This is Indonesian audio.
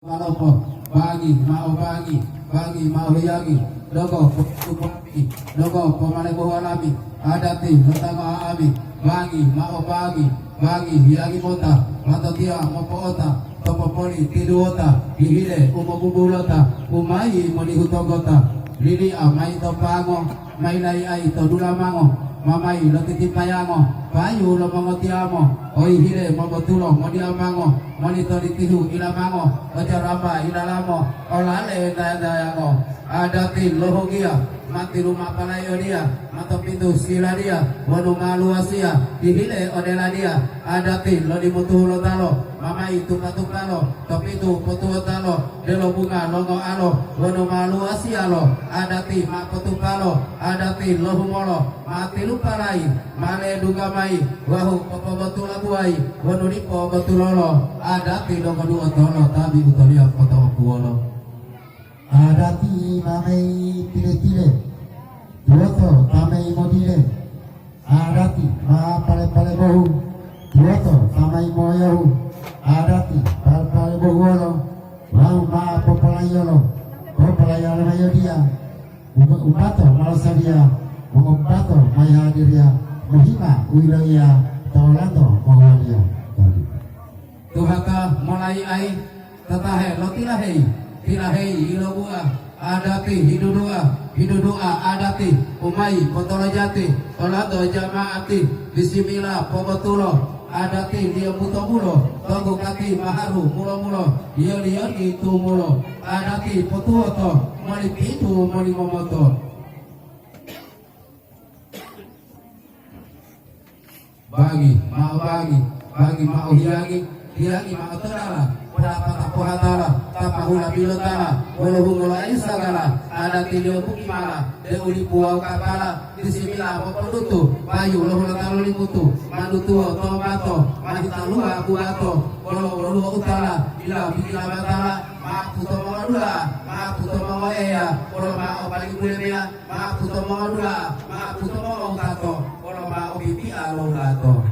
Malopo bagi mau bagi mau yagi logo kupati logo pemane alami adati utama ami bagi mau bagi yagi mota mata dia mopo ota topo poli tidu ota hihile umobubulota umai moni hutogota lili amai topango mai lai ai to dulamango mamai loti tipayango payu lo mangotiamo oi hile mobotulo modiamango monitor tihu ilamango ojaramba ilalamo olale dayango adati lohogia mati rumah palayo dia mata pintu sila dia wanu maluasia dihile odela dia adati lo dimutu lo talo mama itu patukalo topi itu potu talo delo bunga longo alo wanu maluasia lo adati makotupalo adati lohumolo mati lupa lain male duga mai wahu popo betul abuai wanu lipo betulolo adati lo kedua tolo tabi utolia kota kuolo adati mamai tile-tile duoto tamai modile adati ma pale bohu duoto tamai moyahu adati pale bohuolo mau ma popolayolo popolayalo mayodia umato malasadia umato mayadiria muhima wilayah tawalato mawalia Tuhaka mulai ai tatahe lotilahei tilahei ilobua adati hidudua adati umai potolajati tolado jamaati bismillah pobotulo adati dia mutomulo togu kati maharu mulo dia itu mulo adati potuoto moli pitu moli momoto bagi mau hiagi mau terala berapa tapuhatala tapahula bilotala wala isagala ada tilio bukimala deuli puau kapala disimila popodutu bayu lohula talo liputu manutuo tomato mahitalua buato wala utala bila bikila batala maputo mawadula maputo mawaea wala mao paling bulemea maputo mawadula maputo mawautato wala mao bibi alolato